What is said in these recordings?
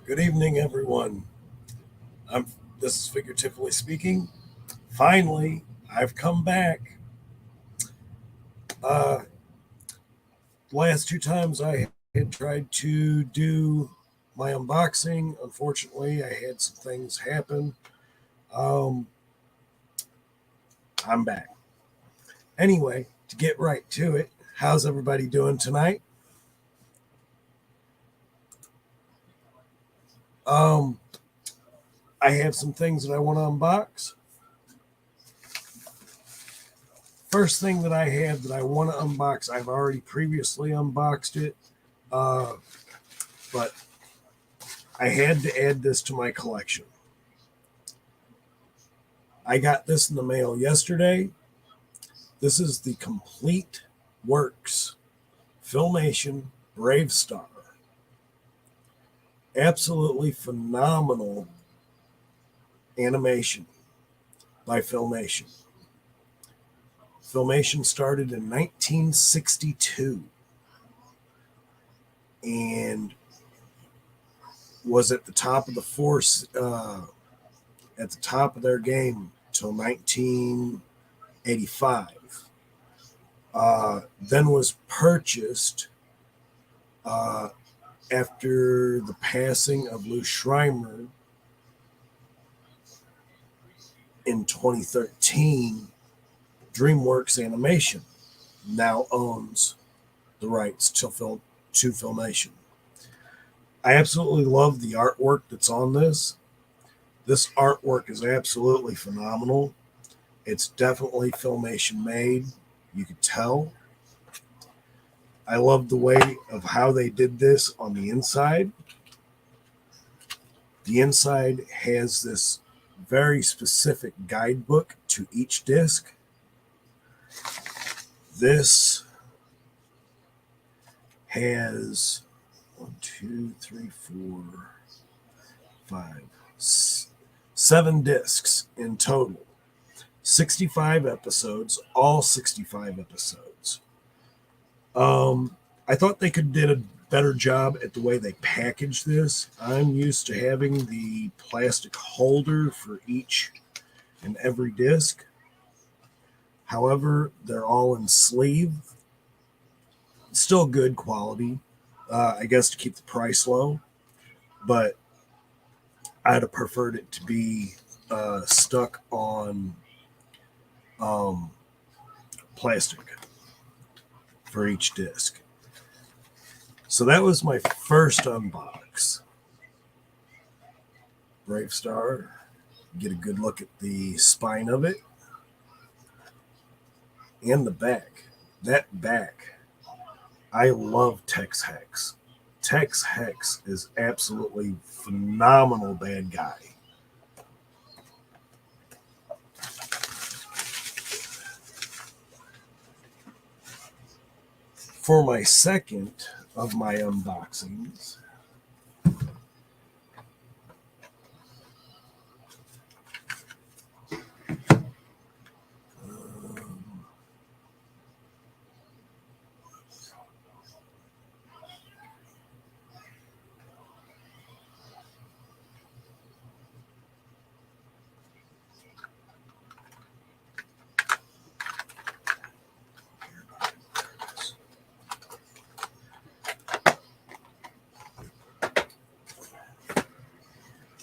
Good evening, everyone. I'm. This is figuratively speaking. Finally, I've come back. Uh, last two times I had tried to do my unboxing. Unfortunately, I had some things happen. Um, I'm back. Anyway, to get right to it, how's everybody doing tonight? Um, I have some things that I want to unbox. First thing that I have that I want to unbox, I've already previously unboxed it, uh, but I had to add this to my collection. I got this in the mail yesterday. This is the Complete Works Filmation Brave Star. Absolutely phenomenal animation by Filmation. Filmation started in 1962 and was at the top of the force, at the top of their game till 1985. Then was purchased uh, after the passing of Lou Schreiber in 2013. DreamWorks Animation now owns the rights to Filmation. I absolutely love the artwork that's on this. This artwork is absolutely phenomenal. It's definitely Filmation made. You could tell. I love the way of how they did this on the inside. The inside has this very specific guidebook to each disc. This has 7 discs in total. 65 episodes, all 65 episodes. I thought they could did a better job at the way they packaged this. I'm used to having the plastic holder for each and every disc. However, they're all in sleeve. Still good quality, I guess, to keep the price low. But I'd have preferred it to be stuck on plastic for each disc. So that was my first unbox. Brave Star. Get a good look at the spine of it. And the back. That back. I love Tex Hex. Tex Hex is absolutely phenomenal bad guy. For my second of my unboxings,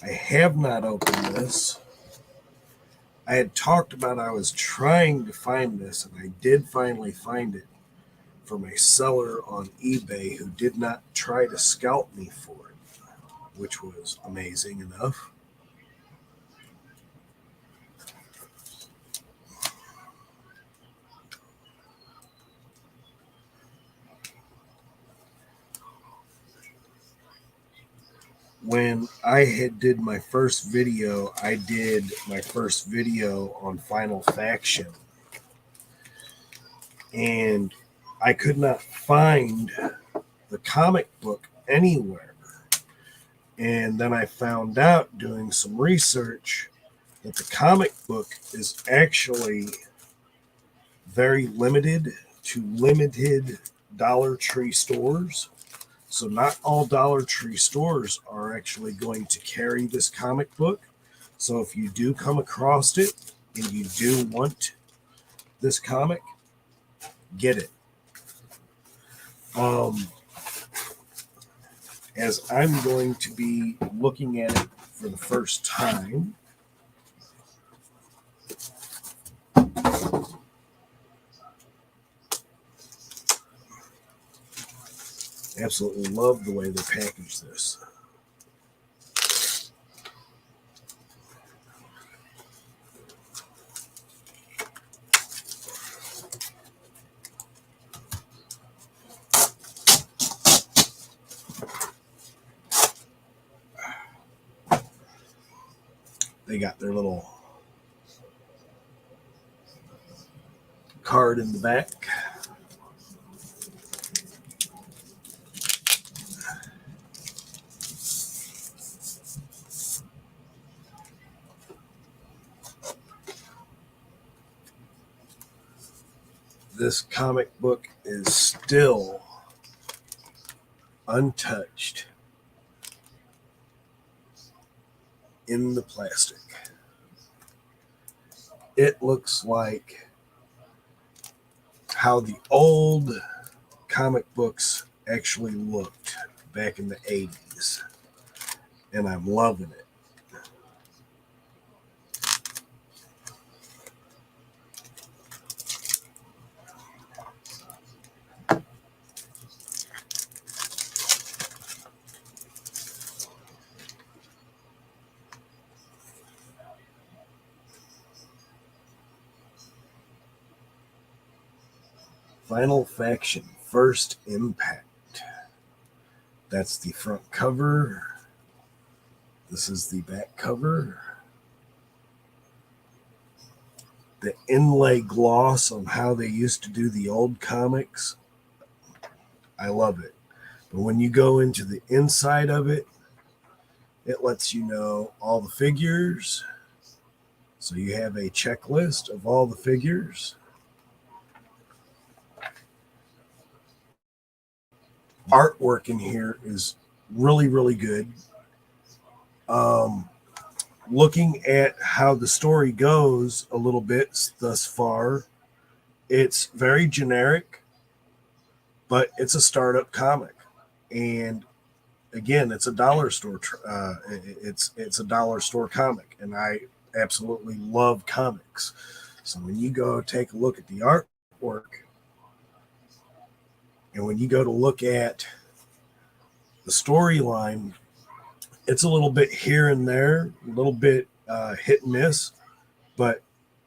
I have not opened this. I had talked about I was trying to find this, and I did finally find it from a seller on eBay who did not try to scalp me for it, which was amazing enough. When I had did my first video, I did my first video on Final Faction, and I could not find the comic book anywhere. And then I found out doing some research that the comic book is actually very limited to limited Dollar Tree stores. So not all Dollar Tree stores are actually going to carry this comic book. So if you do come across it and you do want this comic, get it. As I'm going to be looking at it for the first time, absolutely love the way they package this. They got their little card in the back. This comic book is still untouched in the plastic. It looks like how the old comic books actually looked back in the 80s, and I'm loving it. Final Faction, First Impact. That's the front cover. This is the back cover. The inlay gloss on how they used to do the old comics, I love it. But when you go into the inside of it, it lets you know all the figures. So you have a checklist of all the figures. Artwork in here is really, really good. Looking at how the story goes a little bit thus far, it's very generic, but it's a startup comic. And again, it's a dollar store. It's a dollar store comic, and I absolutely love comics. So when you go take a look at the artwork, and when you go to look at the storyline, it's a little bit here and there, a little bit hit and miss, but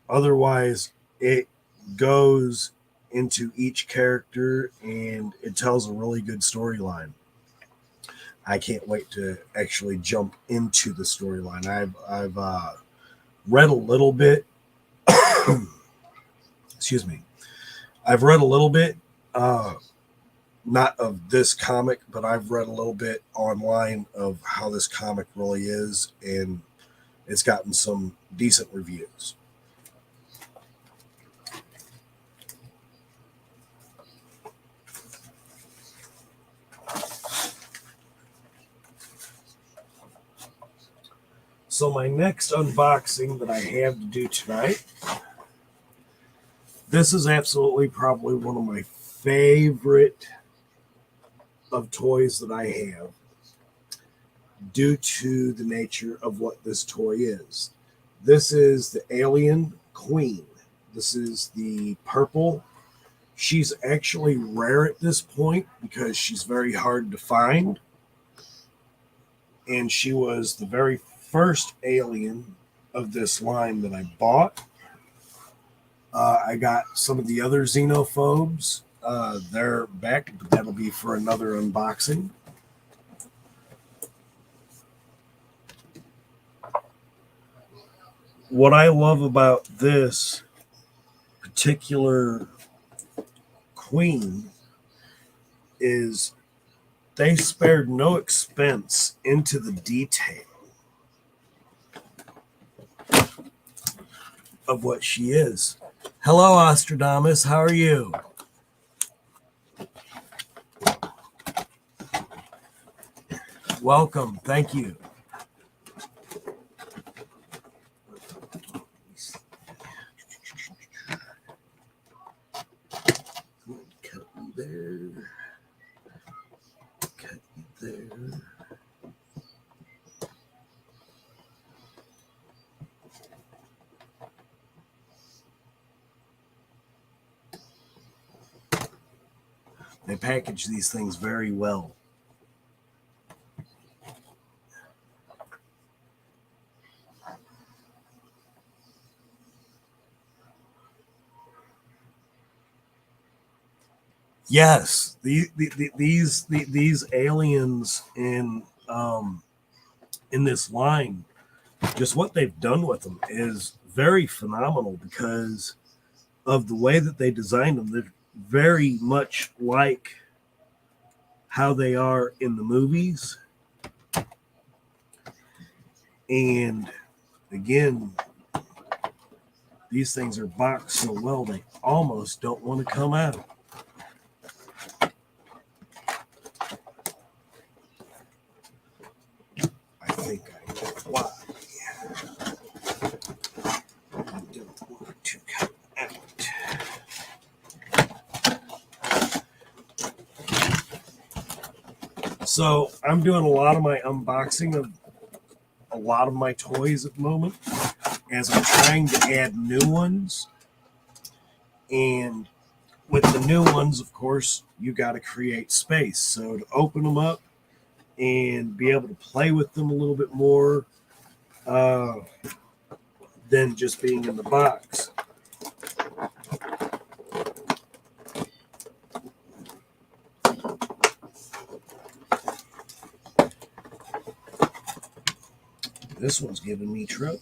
otherwise it goes into each character and it tells a really good storyline. I can't wait to actually jump into the storyline. I've read a little bit. Excuse me. I've read a little bit. Not of this comic, but I've read a little bit online of how this comic really is, and it's gotten some decent reviews. So my next unboxing that I have to do tonight, this is absolutely probably one of my favorite of toys that I have, due to the nature of what this toy is. This is the Alien Queen. This is the purple. She's actually rare at this point because she's very hard to find. And she was the very first alien of this line that I bought. I got some of the other xenophobes. They're back, but that'll be for another unboxing. What I love about this particular queen is they spared no expense into the detail of what she is. Hello, Ostradamus. How are you? Welcome. Thank you. Cut you there. Cut you there. They package these things very well. Yes, these aliens in this line, just what they've done with them is very phenomenal because of the way that they designed them. They're very much like how they are in the movies. And again, these things are boxed so well they almost don't want to come out. I think I know why. I don't want to come out. So I'm doing a lot of my unboxing of a lot of my toys at the moment as I'm trying to add new ones. And with the new ones, of course, you got to create space. So to open them up and be able to play with them a little bit more than just being in the box. This one's giving me trouble.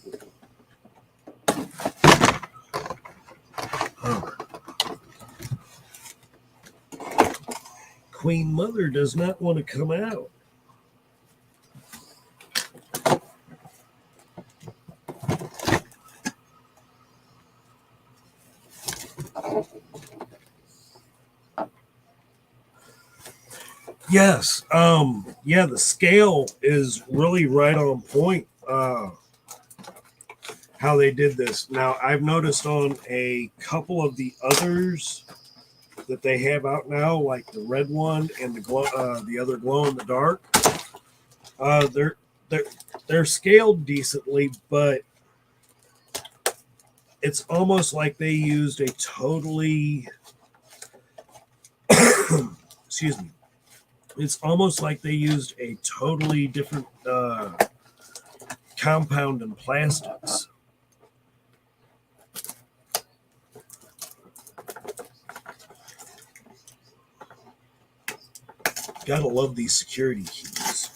Queen Mother does not want to come out. Yes, yeah, the scale is really right on point. How they did this. Now, I've noticed on a couple of the others that they have out now, like the red one and the other glow in the dark. They're scaled decently, but it's almost like they used a totally excuse me. It's almost like they used a totally different compound and plastics. Gotta love these security keys.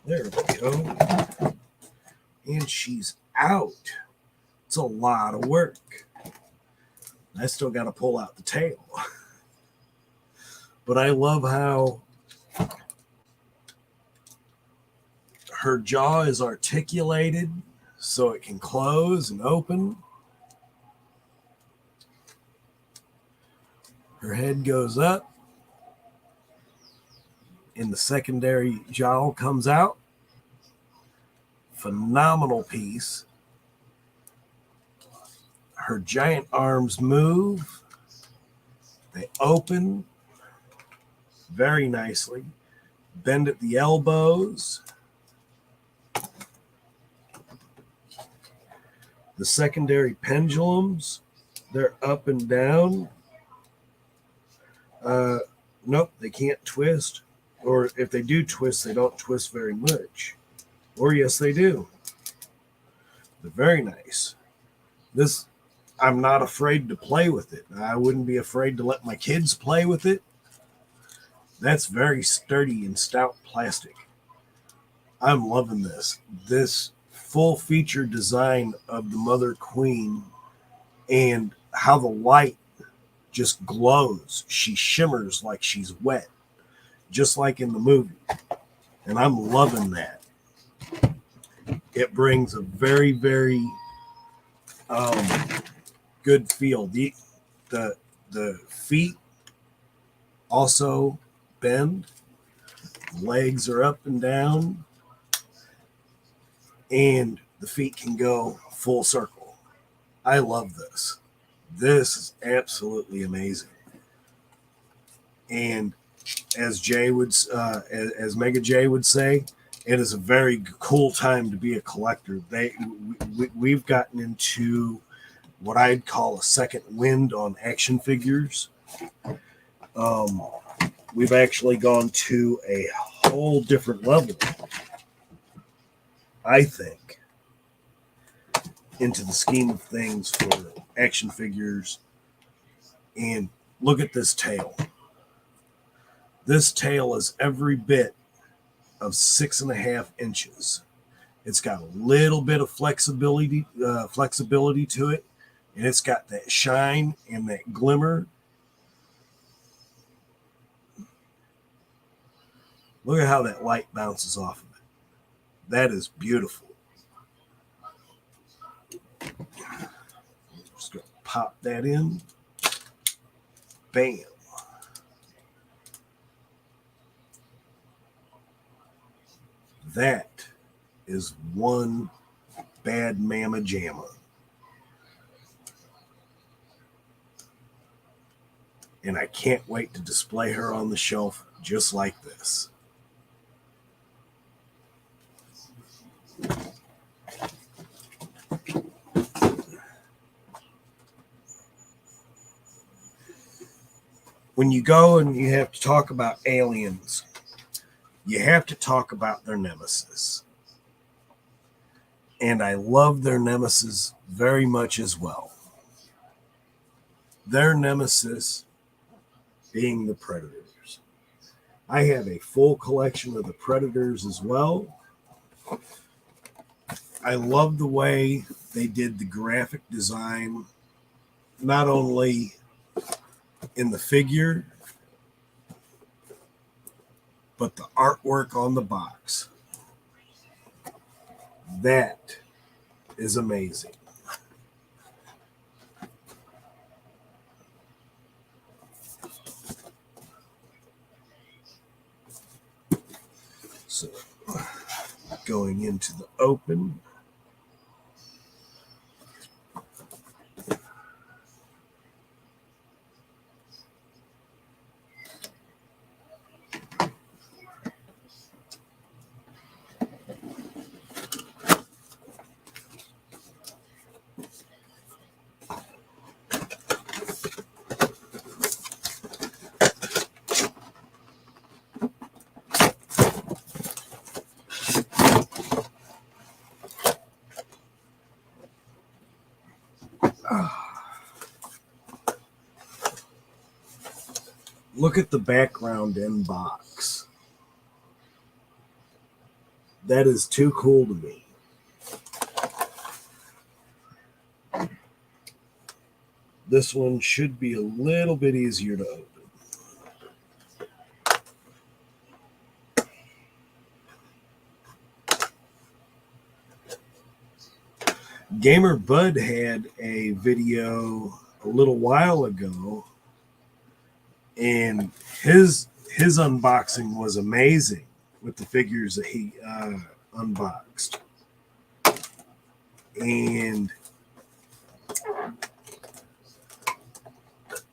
There we go. And she's out. It's a lot of work. I still got to pull out the tail. But I love how her jaw is articulated so it can close and open. Her head goes up and the secondary jaw comes out. Phenomenal piece. Her giant arms move. They open very nicely. Bend at the elbows. The secondary pendulums, they're up and down. Nope, they can't twist. Or if they do twist, they don't twist very much. Or yes, they do. They're very nice. This, I'm not afraid to play with it. I wouldn't be afraid to let my kids play with it. That's very sturdy and stout plastic. I'm loving this. This full feature design of the Mother Queen and how the light just glows. She shimmers like she's wet, just like in the movie. And I'm loving that. it brings a very, very good feel. The feet also bend, legs are up and down, and the feet can go full circle. I love this. This is absolutely amazing. And as Mega J would say, it is a very cool time to be a collector. We've gotten into what I'd call a second wind on action figures. We've actually gone to a whole different level, I think, into the scheme of things for action figures. And look at this tail. This tail is every bit of 6.5 inches. It's got a little bit of flexibility to it, and it's got that shine and that glimmer. Look at how that light bounces off of it. That is beautiful. Just gonna pop that in. Bam. That is one bad mamma jamma. And I can't wait to display her on the shelf just like this. When you go and you have to talk about aliens, you have to talk about their nemesis. And I love their nemesis very much as well. Their nemesis being the Predators. I have a full collection of the Predators as well. I love the way they did the graphic design, not only in the figure, but the artwork on the box. That is amazing. So, going into the open. Look at the background in box. That is too cool to me. This one should be a little bit easier to open. Gamer Bud had a video a little while ago, and his unboxing was amazing with the figures that he unboxed. And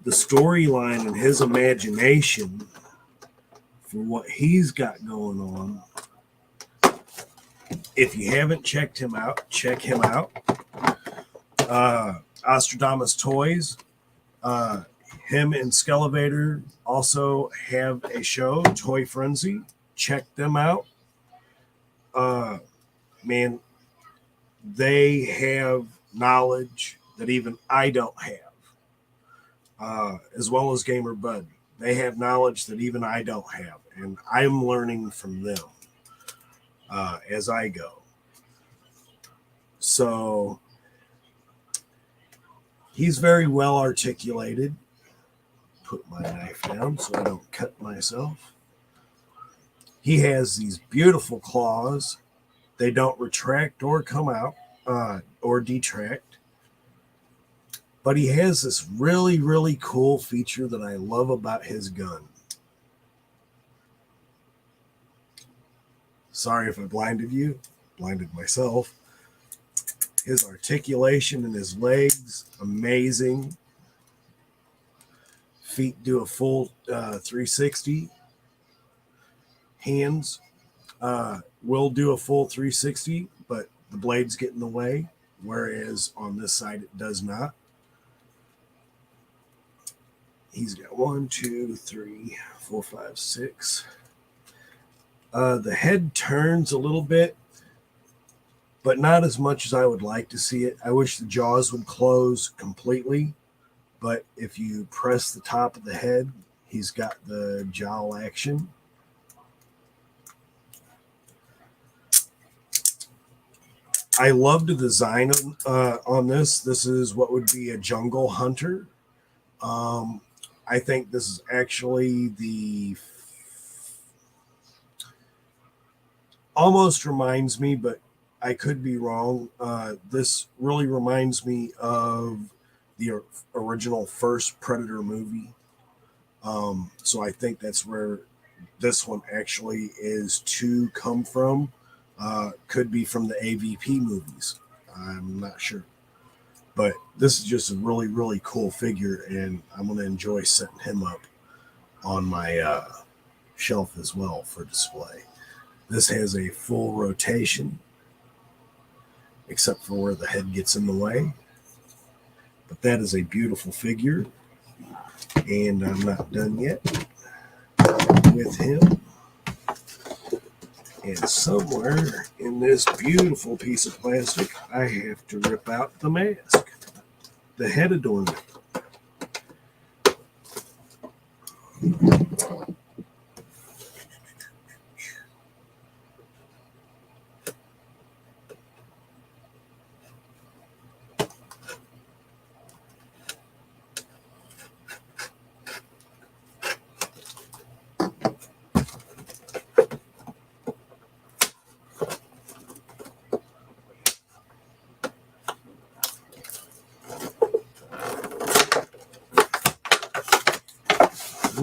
the storyline and his imagination for what he's got going on. If you haven't checked him out, check him out. Ostradamus Toys. Him and Skelevator also have a show, Toy Frenzy. Check them out. Man, they have knowledge that even I don't have. As well as Gamer Bud. They have knowledge that even I don't have. And I'm learning from them as I go. So he's very well articulated. Put my knife down so I don't cut myself. He has these beautiful claws. They don't retract or come out or detract. But he has this really, really cool feature that I love about his gun. Sorry if I blinded you, blinded myself. His articulation in his legs, amazing. Feet do a full 360. Hands will do a full 360, but the blades get in the way, whereas on this side it does not. He's got 1, 2, 3, 4, 5, 6. The head turns a little bit, but not as much as I would like to see it. I wish the jaws would close completely, but if you press the top of the head, he's got the jowl action. I love the design on this. This is what would be a jungle hunter. I think this is actually almost reminds me, but I could be wrong. This really reminds me of the original first Predator movie. So I think that's where this one actually is to come from. Could be from the AVP movies. I'm not sure. But this is just a really, really cool figure, and I'm going to enjoy setting him up on my shelf as well for display. This has a full rotation, except for where the head gets in the way. But that is a beautiful figure, and I'm not done yet with him. And somewhere in this beautiful piece of plastic, I have to rip out the mask, the head adornment.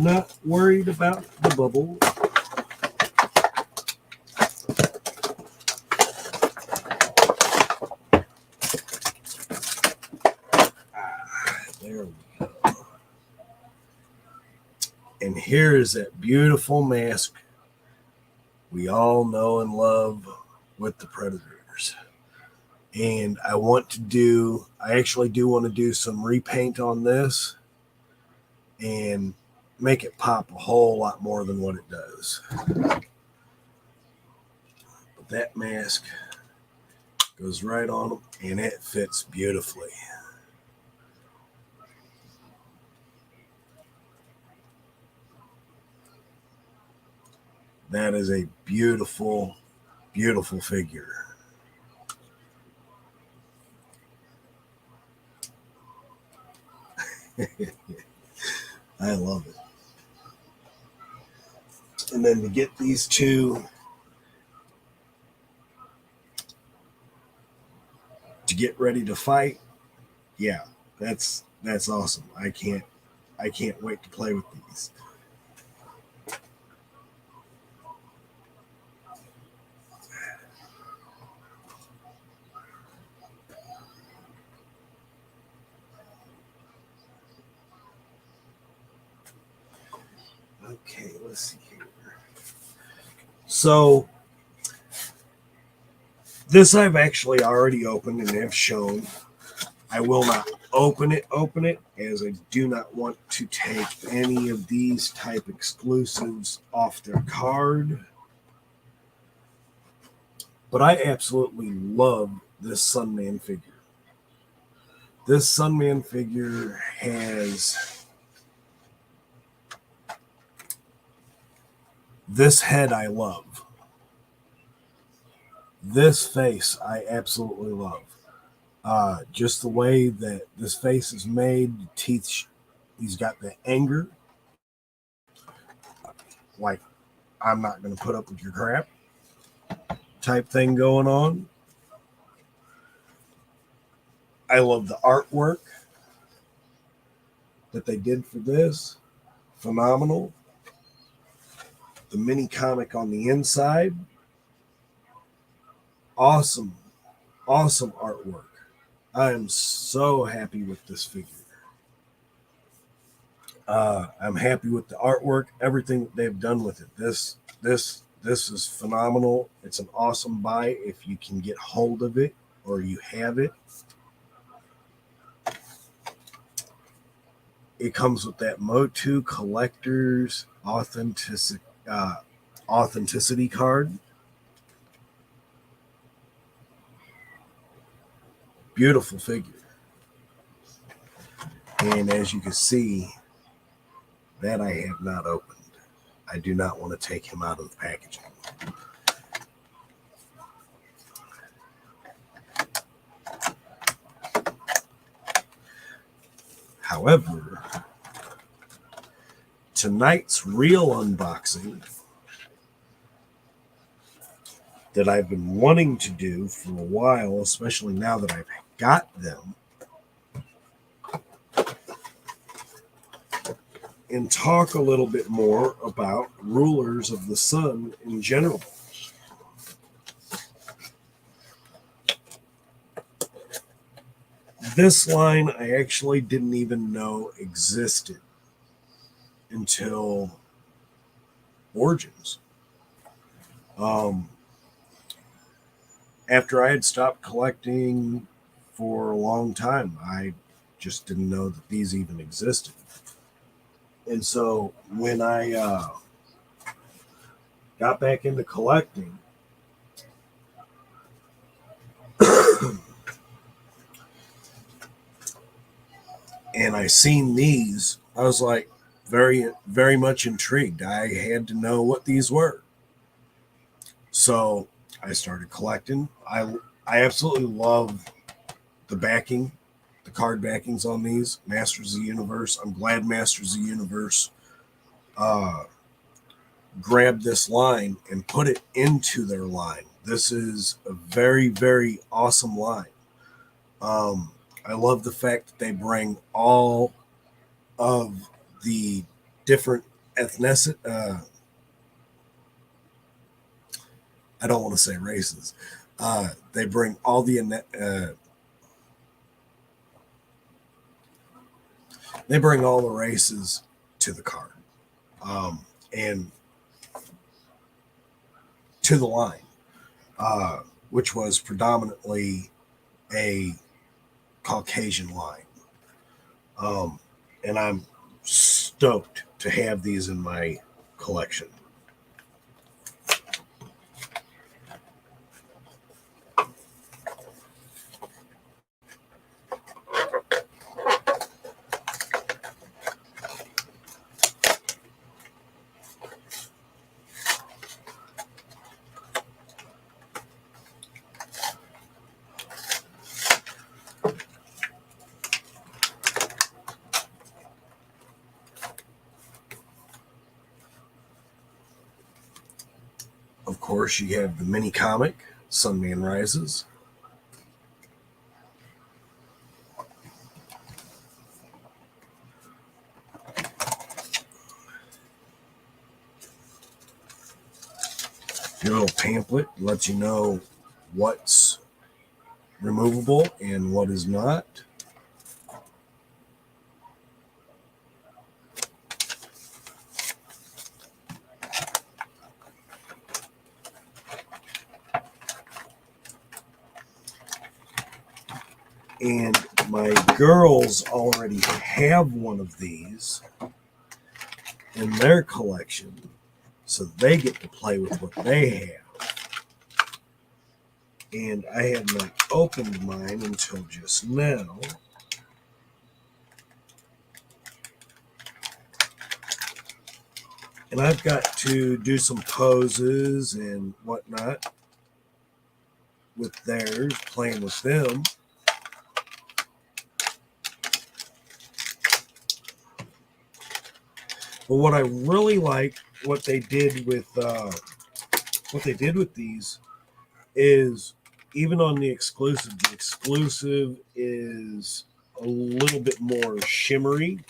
Not worried about the bubble. There we go. And here is that beautiful mask we all know and love with the Predators. And I actually do want to do some repaint on this and make it pop a whole lot more than what it does. But that mask goes right on them, and it fits beautifully. That is a beautiful, beautiful figure. I love it. And then to get these two to get ready to fight, yeah, that's awesome. I can't wait to play with these. Okay, let's see here. So this I've actually already opened and have shown. I will not open it, as I do not want to take any of these type exclusives off their card. But I absolutely love this Sunman figure. This Sunman figure has this head I love. This face I absolutely love. Just the way that this face is made, the teeth, he's got the anger. Like, I'm not going to put up with your crap. type thing going on. I love the artwork that they did for this. Phenomenal. The mini comic on the inside. Awesome. Awesome artwork. I am so happy with this figure. I'm happy with the artwork, everything that they've done with it. This is phenomenal. It's an awesome buy if you can get hold of it or you have it. It comes with that Motu Collector's authenticity card. Beautiful figure. And as you can see, that I have not opened. I do not want to take him out of the packaging. However, tonight's real unboxing that I've been wanting to do for a while, especially now that I've got them, and talk a little bit more about Rulers of the Sun in general. This line I actually didn't even know existed until Origins. After I had stopped collecting for a long time, I just didn't know that these even existed. And so when I got back into collecting, and I seen these, I was like very, very much intrigued. I had to know what these were. So I started collecting. I absolutely love the backing, the card backings on these. Masters of the Universe. I'm glad Masters of the Universe grabbed this line and put it into their line. This is a very, very awesome line. I love the fact that they bring all of the different ethnicity. I don't want to say races. They bring all the races to the card, and to the line, which was predominantly a Caucasian line. And I'm stoked to have these in my collection. Of course, you have the mini comic, Sunman Rises. Your little pamphlet lets you know what's removable and what is not. And my girls already have one of these in their collection, so they get to play with what they have. And I had not opened mine until just now. And I've got to do some poses and whatnot with theirs, playing with them. But what I really like, what they did with these, is even on the exclusive is a little bit more shimmery.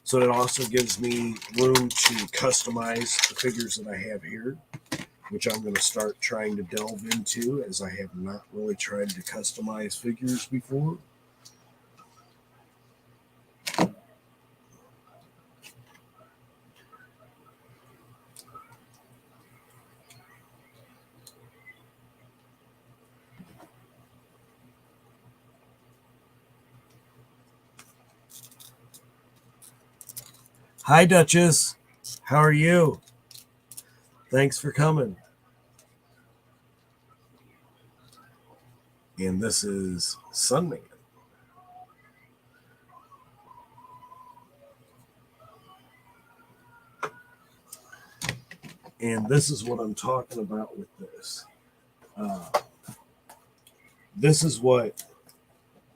So it also gives me room to customize the figures that I have here, which I'm going to start trying to delve into, as I have not really tried to customize figures before. Hi, Duchess. How are you? Thanks for coming. And this is Sunman. And this is what I'm talking about with this. This is what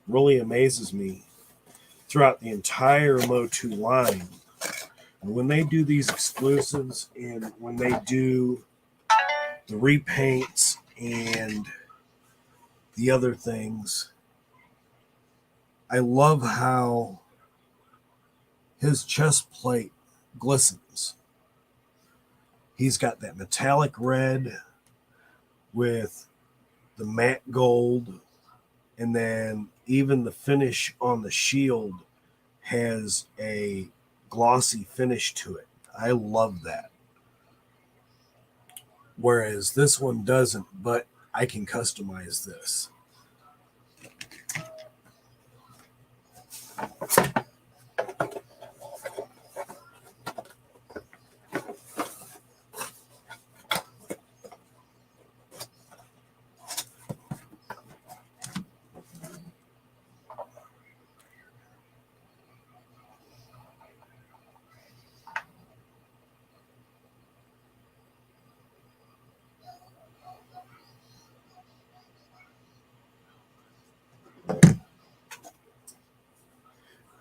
really amazes me throughout the entire Motu line. And when they do these exclusives and when they do the repaints and the other things, I love how his chest plate glistens. He's got that metallic red with the matte gold, and then even the finish on the shield has a glossy finish to it. I love that. Whereas this one doesn't, but I can customize this.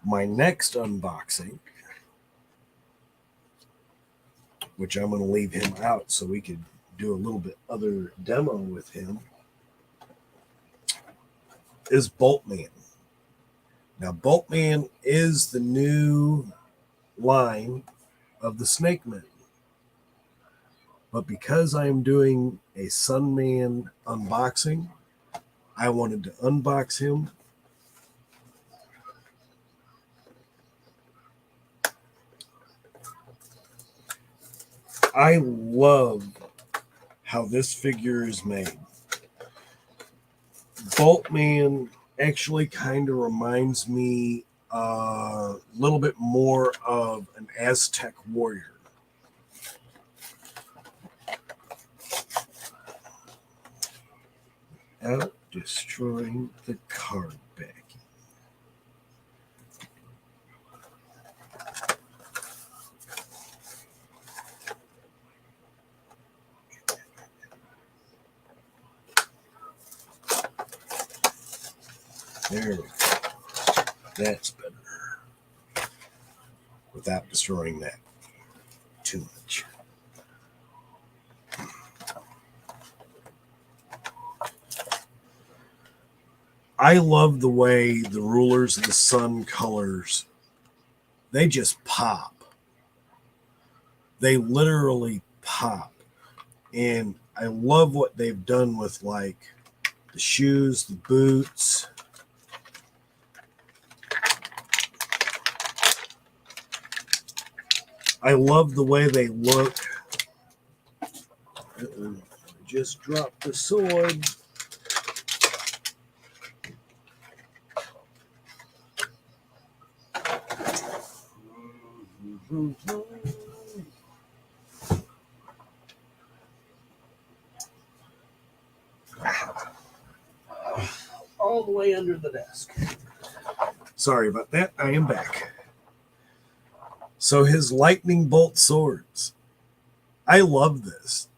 My next unboxing, which I'm going to leave him out so we could do a little bit other demo with him, is Boltman. Now, Boltman is the new line of the Snake Men. But because I am doing a Sunman unboxing, I wanted to unbox him. I love how this figure is made. Boltman actually kind of reminds me a little bit more of an Aztec warrior. Out destroying the card backing. There we go. That's better. Without destroying that too much. I love the way the Rulers of the Sun colors, they just pop. They literally pop. And I love what they've done with like the shoes, the boots. I love the way they look. Just dropped the sword. All the way under the desk. Sorry about that. I am back. So his lightning bolt swords. I love this.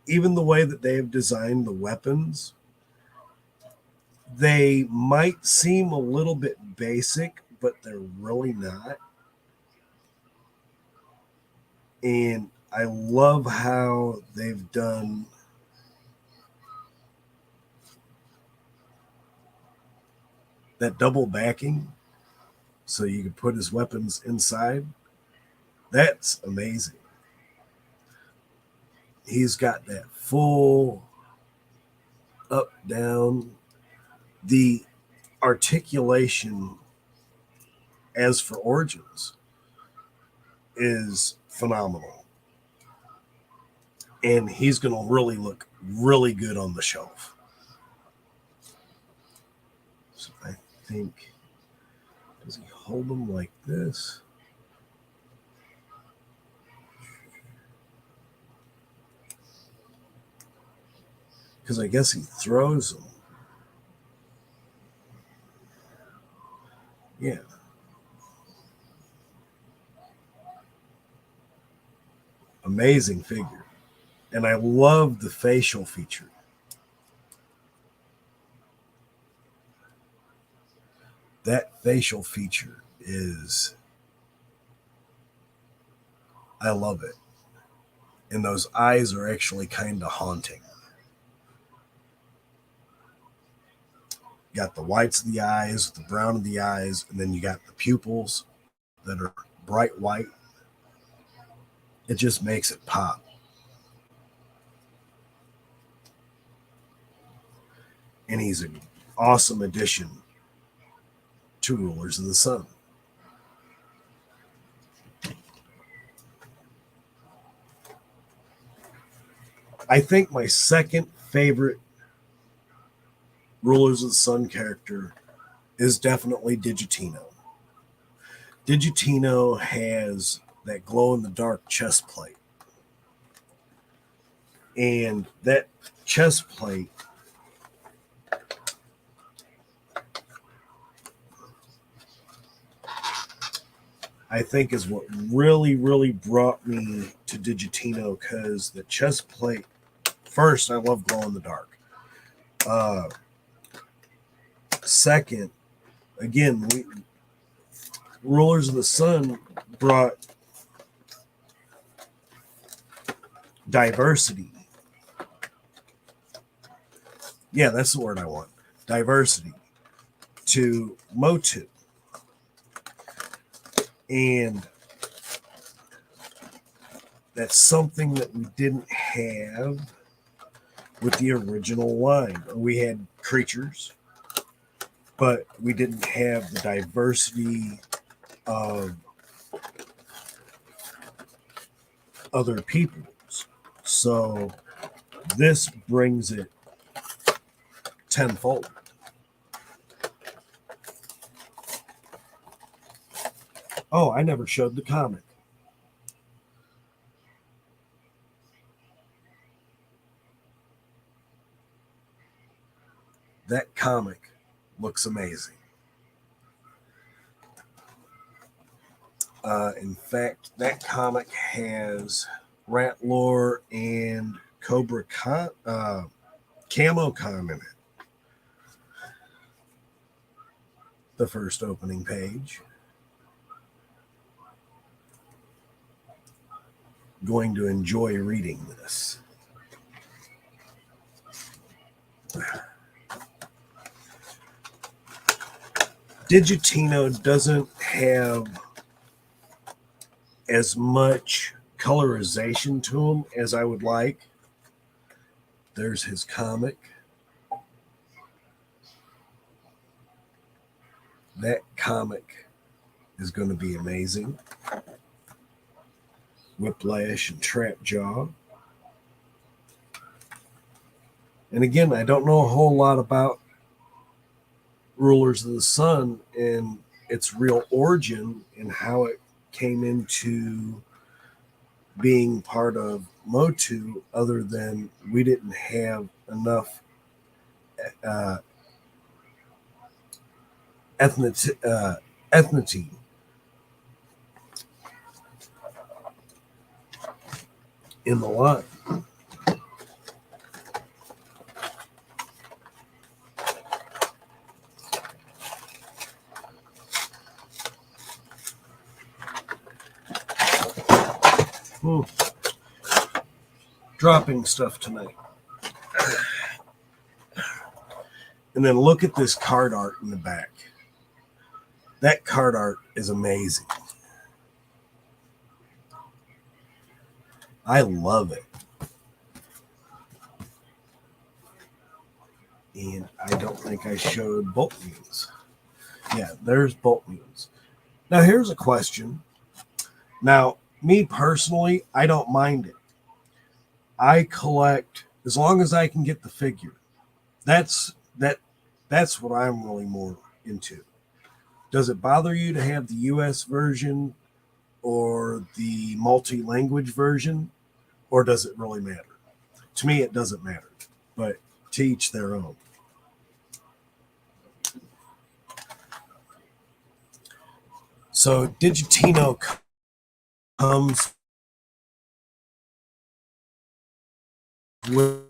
Even the way that they have designed the weapons, they might seem a little bit basic, but they're really not. And I love how they've done that double backing so you can put his weapons inside, that's amazing. He's got that full up, down. The articulation as for Origins is phenomenal. And he's going to really look really good on the shelf. So I think, does he hold them like this? Because I guess he throws them. Yeah. Amazing figure. And I love the facial feature. That facial feature is, I love it. And those eyes are actually kind of haunting. Got the whites of the eyes, the brown of the eyes, and then you got the pupils that are bright white. It just makes it pop. And he's an awesome addition to Rulers of the Sun. I think my second favorite Rulers of the Sun character is definitely Digitino. Digitino has that glow-in-the-dark chest plate. And that chest plate I think is what really, really brought me to Digitino, because the chest plate, first, I love glow-in-the-dark. Second, again, Rulers of the Sun brought diversity. Yeah, that's the word I want. Diversity to Motu. And that's something that we didn't have with the original line. We had creatures, but we didn't have the diversity of other peoples. So this brings it tenfold. Oh, I never showed the comic. That comic looks amazing. In fact, that comic has Ratlore and Cobra Con, Camo Con in it. The first opening page. Going to enjoy reading this. Digitino doesn't have as much colorization to him as I would like. There's his comic. That comic is going to be amazing. Whiplash and Trapjaw. And again, I don't know a whole lot about Rulers of the Sun and its real origin and how it came into being part of Motu, other than we didn't have enough ethnicity in the line. Dropping stuff tonight. And then look at this card art in the back. That card art is amazing. I love it. And I don't think I showed bolt mutants. Yeah, there's bolt mutants. Now here's a question. Now, me personally, I don't mind it. I collect as long as I can get the figure. That's that that's what I'm really more into. Does it bother you to have the US version or the multi-language version, or does it really matter? To me, it doesn't matter, but to each their own. So Digitino comes with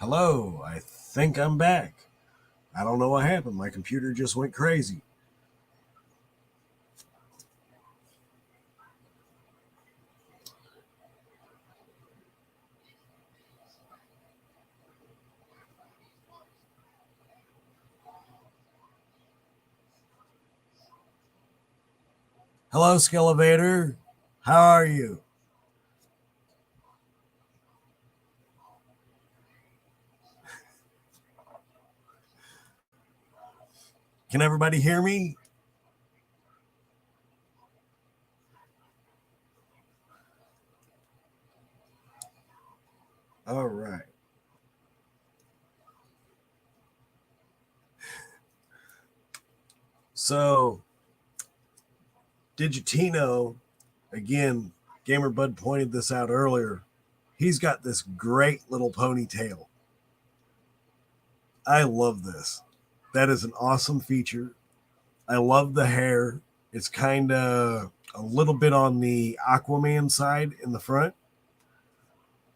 Hello, I think I'm back. I don't know what happened. My computer just went crazy. Hello, Skelevator. How are you? Can everybody hear me? All right. So, Digitino, again, Gamer Bud pointed this out earlier. He's got this great little ponytail. I love this. That is an awesome feature. I love the hair. It's kind of a little bit on the Aquaman side in the front.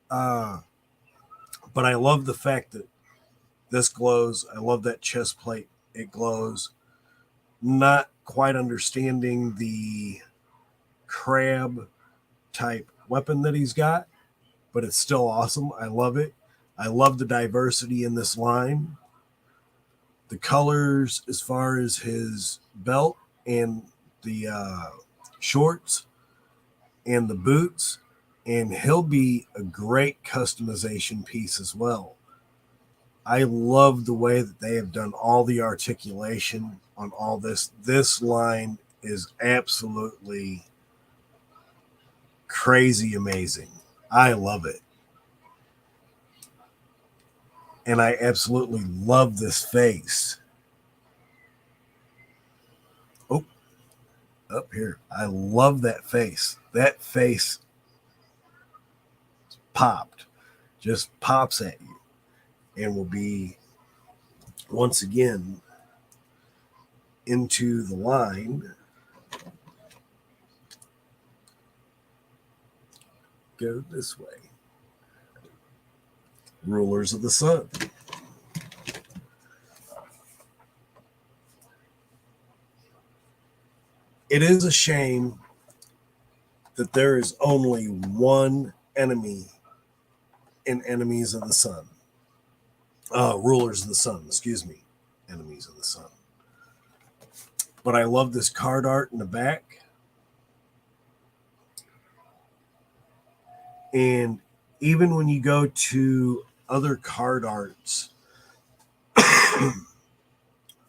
Uh, but I love the fact that this glows. I love that chest plate. It glows. Not quite understanding the crab type weapon that he's got, but it's still awesome. I love it. I love the diversity in this line. The colors, as far as his belt and the shorts and the boots, and he'll be a great customization piece as well. I love the way that they have done all the articulation on all this. This line is absolutely crazy amazing. I love it. And I absolutely love this face. Oh, up here. I love that face. That face popped, just pops at you, and will be once again into the line. Go this way. Rulers of the Sun. It is a shame that there is only one enemy in Enemies of the Sun. Rulers of the Sun, excuse me. Enemies of the Sun. But I love this card art in the back. And even when you go to other card arts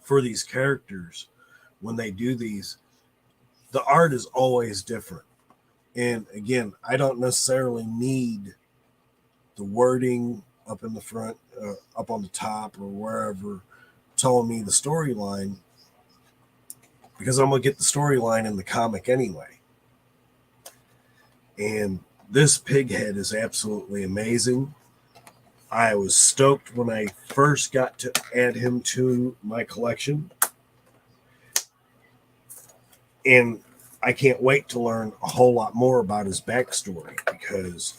for these characters, when they do these, the art is always different. And again, I don't necessarily need the wording up in the front, up on the top, or wherever, telling me the storyline, because I'm going to get the storyline in the comic anyway. And this pig head is absolutely amazing. I was stoked when I first got to add him to my collection. And I can't wait to learn a whole lot more about his backstory, because,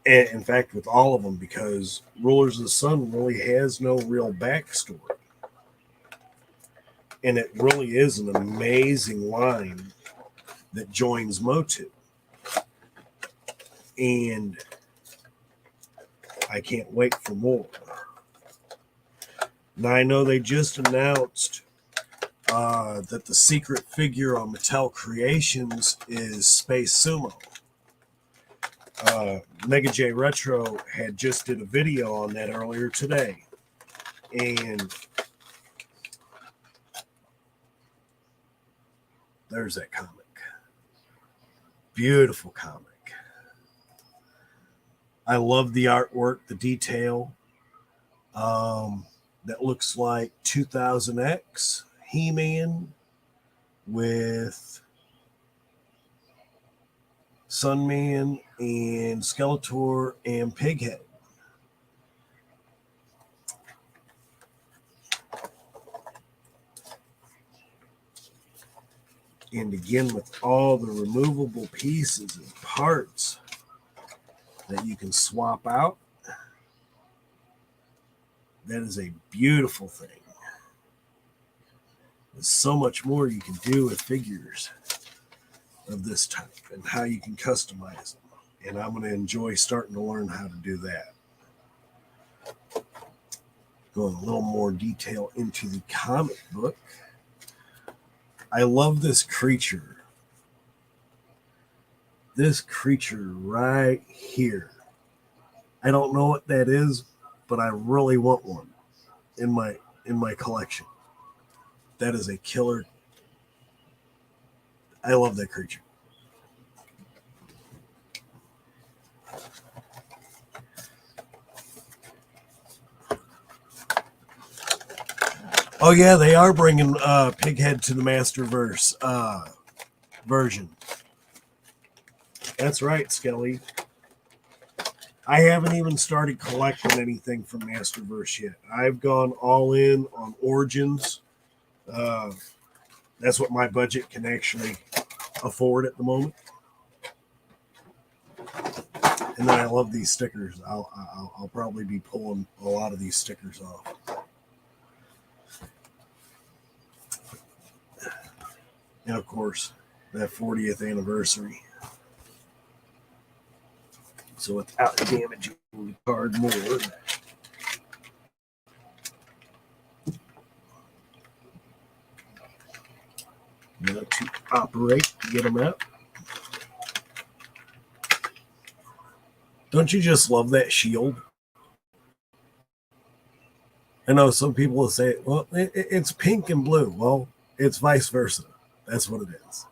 in fact, with all of them, because Rulers of the Sun really has no real backstory. And it really is an amazing line that joins Motu. And I can't wait for more. Now, I know they just announced that the secret figure on Mattel Creations is Space Sumo. Mega J Retro had just did a video on that earlier today. And there's that comic. Beautiful comic. I love the artwork, the detail. That looks like 2000X He-Man with Sunman and Skeletor and Pighead. And again, with all the removable pieces and parts that you can swap out. That is a beautiful thing. There's so much more you can do with figures of this type and how you can customize them. And I'm going to enjoy starting to learn how to do that. Going a little more detail into the comic book. I love this creature. This creature right here. I don't know what that is, but I really want one in my collection. That is a killer. I love that creature. Oh yeah, they are bringing Pighead to the Masterverse version. That's right, Skelly. I haven't even started collecting anything from Masterverse yet. I've gone all in on Origins. That's what my budget can actually afford at the moment. And then I love these stickers. I'll probably be pulling a lot of these stickers off. And of course, that 40th anniversary. So without damaging the card more, to operate to get them out. Don't you just love that shield? I know some people will say, well, it's pink and blue. Well, it's vice versa. That's what it is.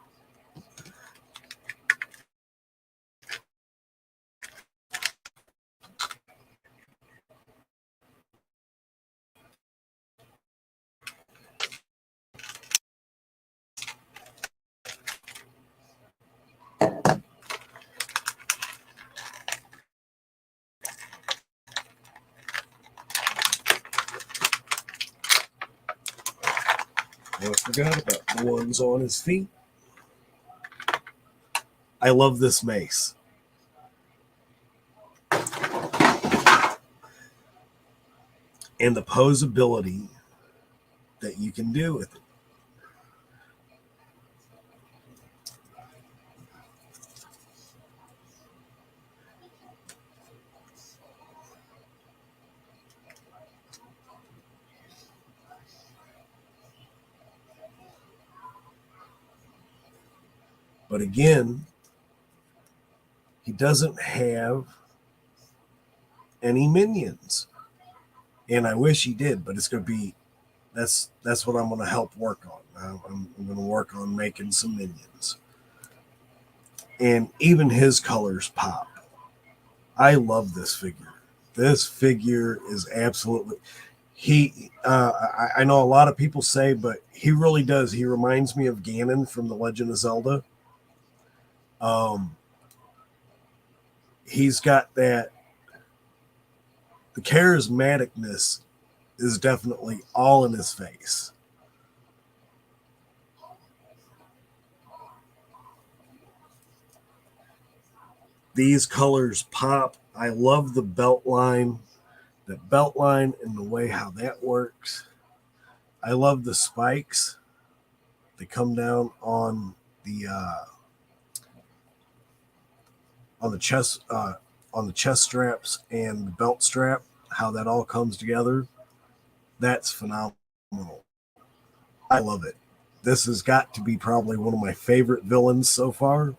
I forgot about the ones on his feet. I love this mace. And the posability that you can do with it. But again, he doesn't have any minions. And I wish he did, but it's going to be, that's what I'm going to help work on. I'm going to work on making some minions. And even his colors pop. I love this figure. This figure is absolutely, I know a lot of people say, but he really does. He reminds me of Ganon from The Legend of Zelda. He's got that, the charismaticness is definitely all in his face. These colors pop. I love the belt line. The belt line and the way how that works. I love the spikes. They come down on the chest straps and the belt strap. How that all comes together. That's phenomenal. I love it. This has got to be probably one of my favorite villains so far.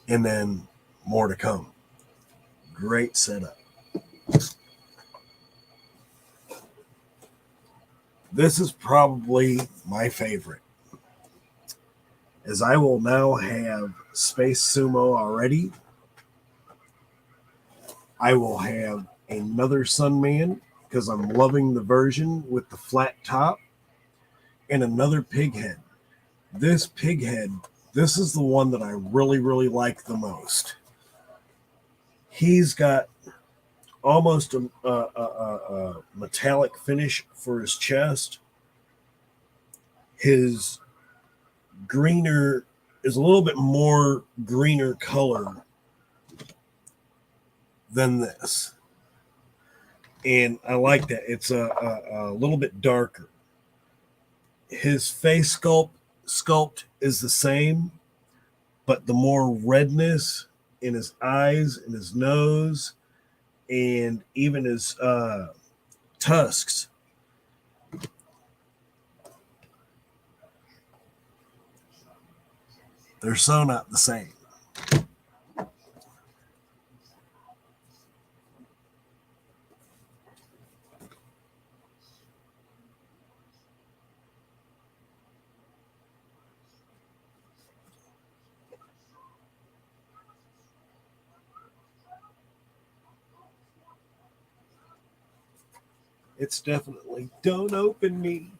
And then more to come. Great setup. This is probably my favorite, as I will now have Space Sumo already. I will have another Sunman, because I'm loving the version with the flat top, and another Pighead. This Pighead, this is the one that I really, really like the most. He's got almost a metallic finish for his chest. His greener is a little bit more greener color than this. And I like that. It's a little bit darker. His face sculpt is the same, but the more redness in his eyes and his nose and even his tusks, they're so not the same. It's definitely don't open me.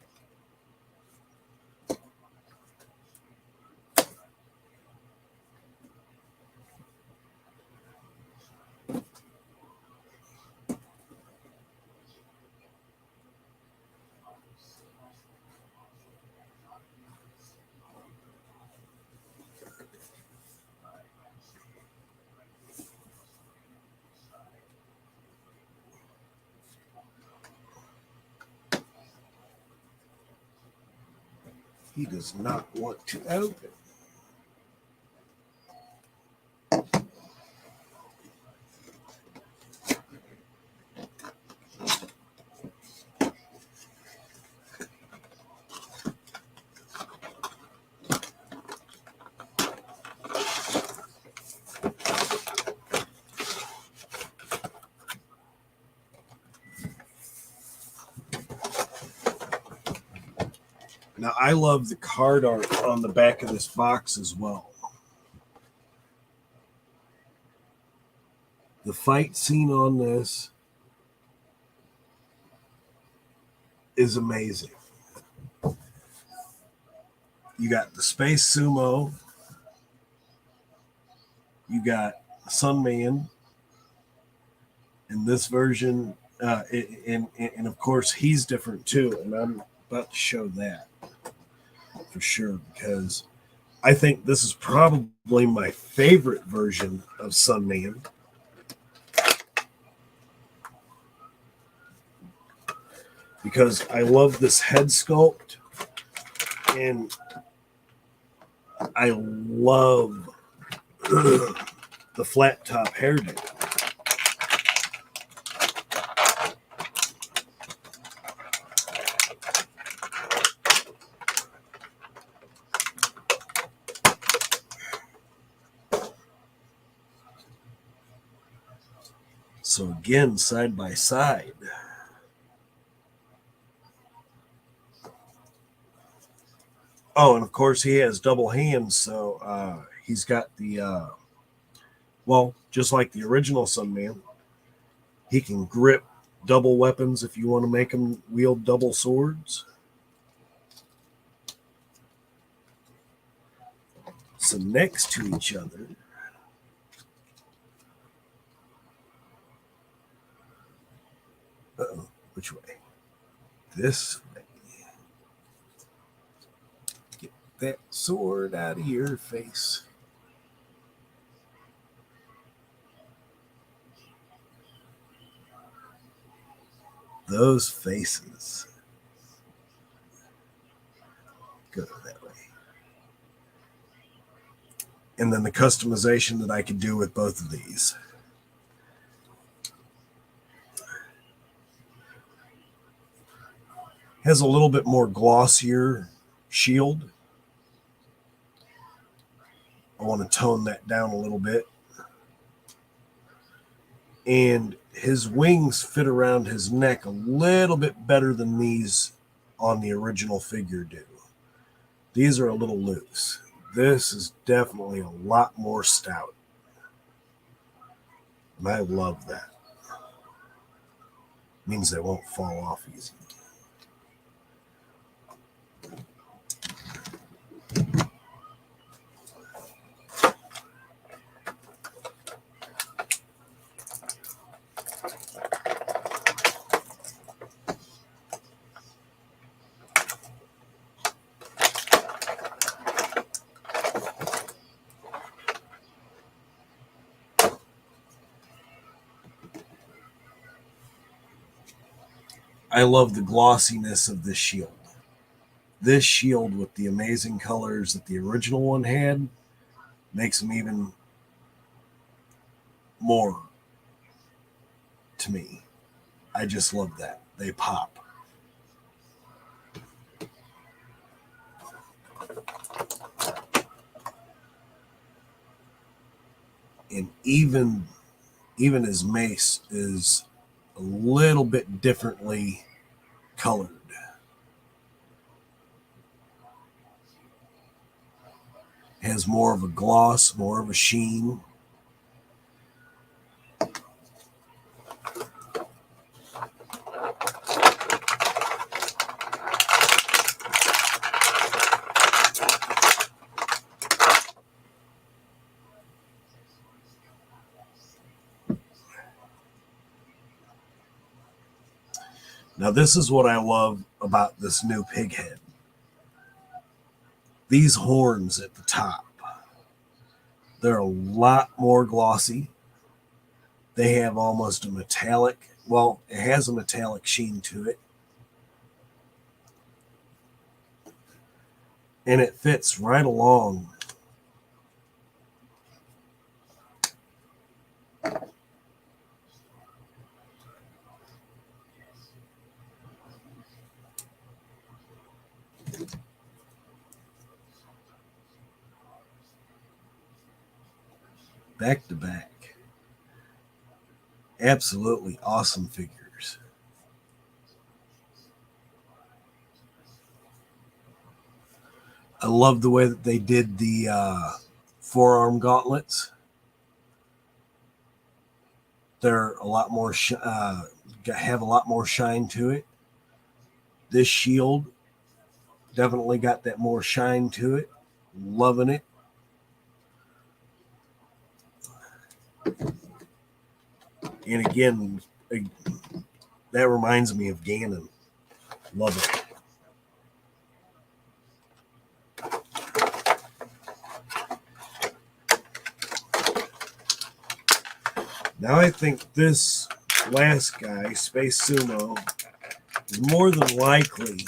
He does not want to open. Now, I love the card art on the back of this box as well. The fight scene on this is amazing. You got the Space Sumo, you got Sunman, in this version, and of course he's different too, and I'm about to show that for sure because I think this is probably my favorite version of Sunman. Because I love this head sculpt and I love the flat top hairdo. So again, side by side. Oh, and of course he has double hands, so he's got the well, just like the original Sunman, he can grip double weapons if you want to make him wield double swords. So next to each other, which way? This way. Get that sword out of your face. Those faces. Go that way. And then the customization that I could do with both of these. Has a little bit more glossier shield. I want to tone that down a little bit. And his wings fit around his neck a little bit better than these on the original figure do. These are a little loose. This is definitely a lot more stout. And I love that. It means they won't fall off easy. I love the glossiness of this shield. This shield with the amazing colors that the original one had makes them even more to me. I just love that. They pop. And even his mace is a little bit differently colored. Has more of a gloss, more of a sheen. Now, this is what I love about this new pig head. These horns at the top, they're a lot more glossy. They have almost a metallic, well, it has a metallic sheen to it. And it fits right along. Back to back. Absolutely awesome figures. I love the way that they did the forearm gauntlets. They're a lot more have a lot more shine to it. This shield definitely got that more shine to it. Loving it. And again, that reminds me of Ganon. Love it. Now I think this last guy, Space Sumo, is more than likely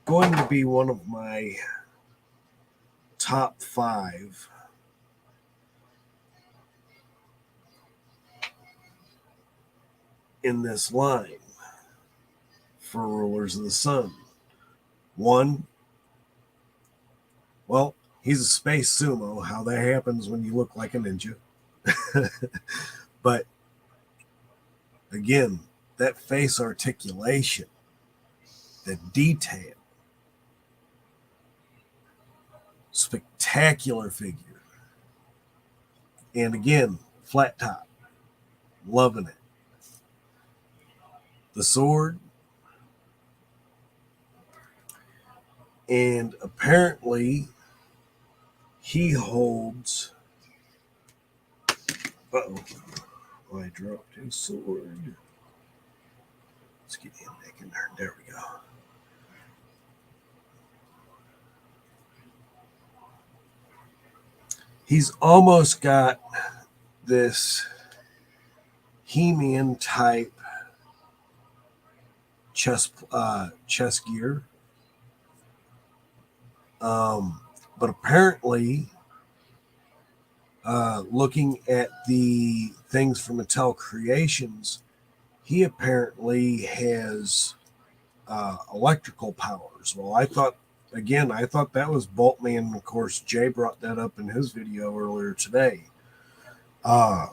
going to be one of my top 5 in this line for Rulers of the Sun. One, well, he's a space sumo. How that happens when you look like a ninja. But again, that face articulation, the detail, spectacular figure. And again, flat top, loving it. The sword, and apparently he holds. Uh-oh. I dropped his sword. Let's get him back in there. There we go. He's almost got this He-Man type chest gear. But apparently, looking at the things from Mattel Creations, he apparently has electrical powers. Well, I thought that was Boltman. Of course, Jay brought that up in his video earlier today. Kind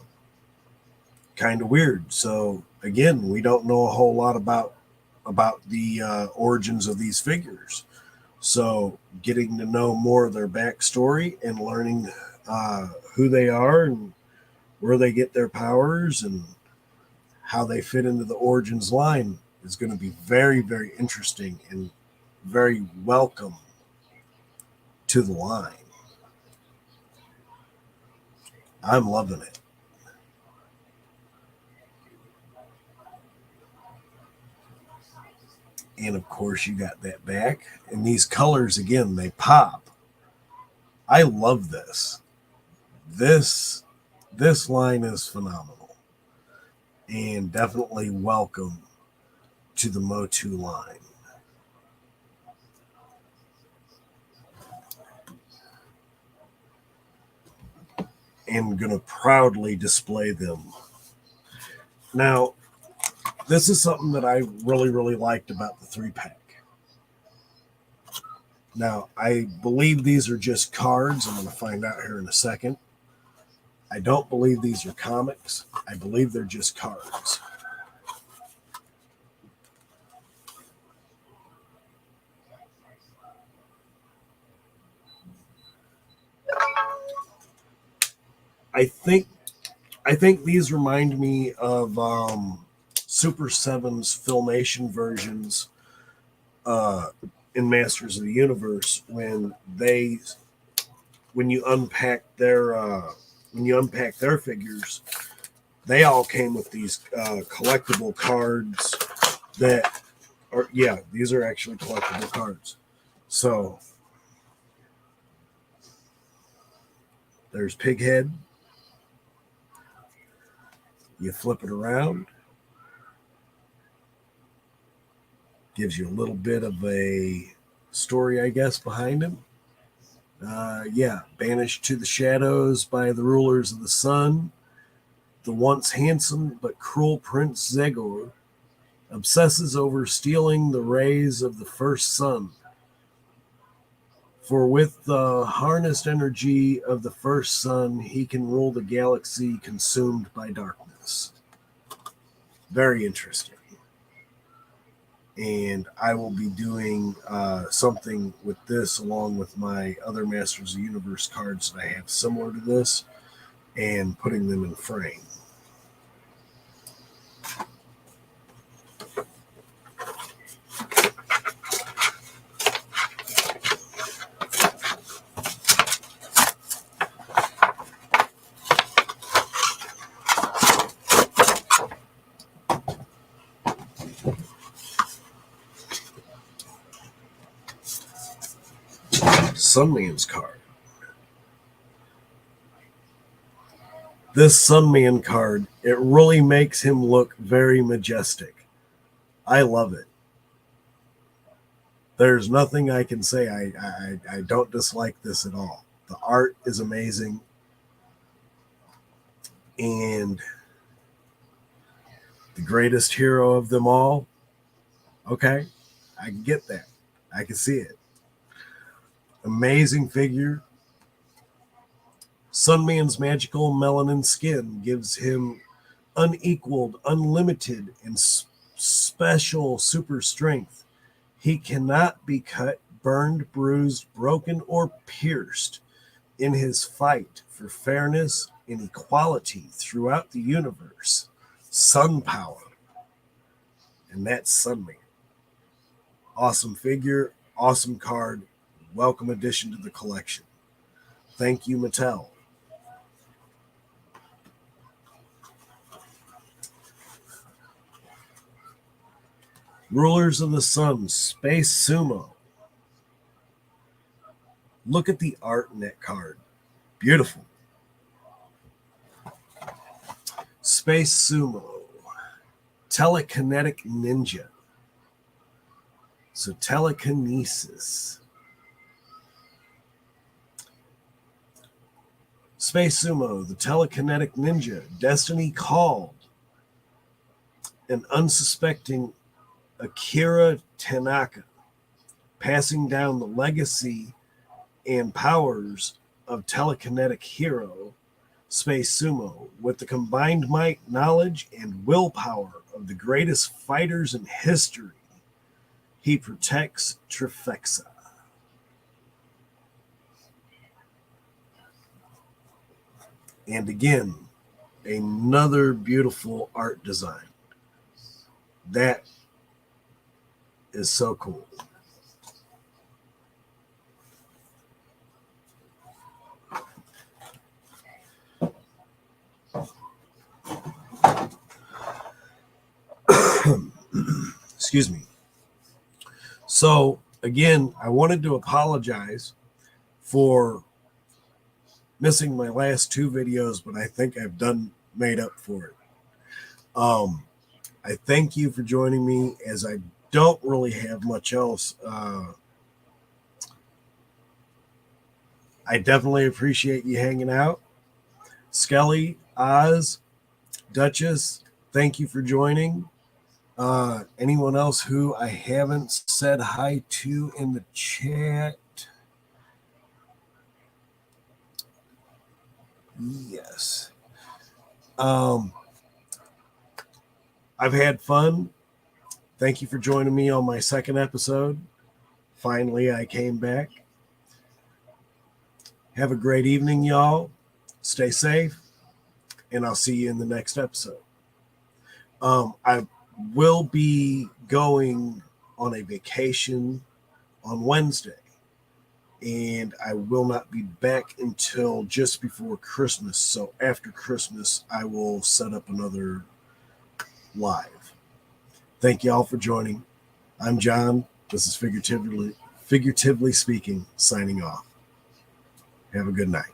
of weird. So again, we don't know a whole lot about the origins of these figures. So getting to know more of their backstory and learning who they are and where they get their powers and how they fit into the Origins line is going to be very, very interesting and very welcome to the line. I'm loving it. And of course, you got that back. And these colors, again, they pop. I love this. This This line is phenomenal, and definitely welcome to the Motu line. And going to proudly display them. Now, this is something that I really, really liked about the 3-pack. Now, I believe these are just cards. I'm going to find out here in a second. I don't believe these are comics. I believe they're just cards. I think these remind me of Super 7's Filmation versions in Masters of the Universe when you unpack their figures, they all came with these collectible cards that are, yeah, these are actually collectible cards. So there's Pighead. You flip it around. Gives you a little bit of a story, I guess, behind him. Banished to the shadows by the rulers of the sun, the once handsome but cruel Prince Zegor obsesses over stealing the rays of the first sun. For with the harnessed energy of the first sun, he can rule the galaxy consumed by darkness. Very interesting. And I will be doing something with this along with my other Masters of the Universe cards that I have similar to this and putting them in frame. Sunman's card. This Sunman card, it really makes him look very majestic. I love it. There's nothing I can say. I don't dislike this at all. The art is amazing. And the greatest hero of them all, okay, I can get that. I can see it. Amazing figure. Sunman's magical melanin skin gives him unequaled, unlimited, and special super strength. He cannot be cut, burned, bruised, broken, or pierced in his fight for fairness and equality throughout the universe. Sun power. And that's Sunman. Awesome figure, awesome card. Welcome addition to the collection. Thank you, Mattel. Rulers of the Sun, Space Sumo. Look at the art in that card. Beautiful. Space Sumo. Telekinetic Ninja. So telekinesis. Space Sumo, the telekinetic ninja, destiny called. An unsuspecting Akira Tanaka, passing down the legacy and powers of telekinetic hero Space Sumo with the combined might, knowledge, and willpower of the greatest fighters in history. He protects Trifexa. And again, another beautiful art design. That is so cool. Excuse me. So, again, I wanted to apologize for missing my last 2 videos, but I think I've made up for it. I thank you for joining me, as I don't really have much else. I definitely appreciate you hanging out. Skelly, Oz, Duchess, thank you for joining. Anyone else who I haven't said hi to in the chat? Yes. I've had fun. Thank you for joining me on my second episode. Finally, I came back. Have a great evening, y'all. Stay safe, and I'll see you in the next episode. I will be going on a vacation on Wednesday, and I will not be back until just before Christmas. So after Christmas, I will set up another live. Thank you all for joining. I'm John. This is Figuratively Speaking, signing off. Have a good night.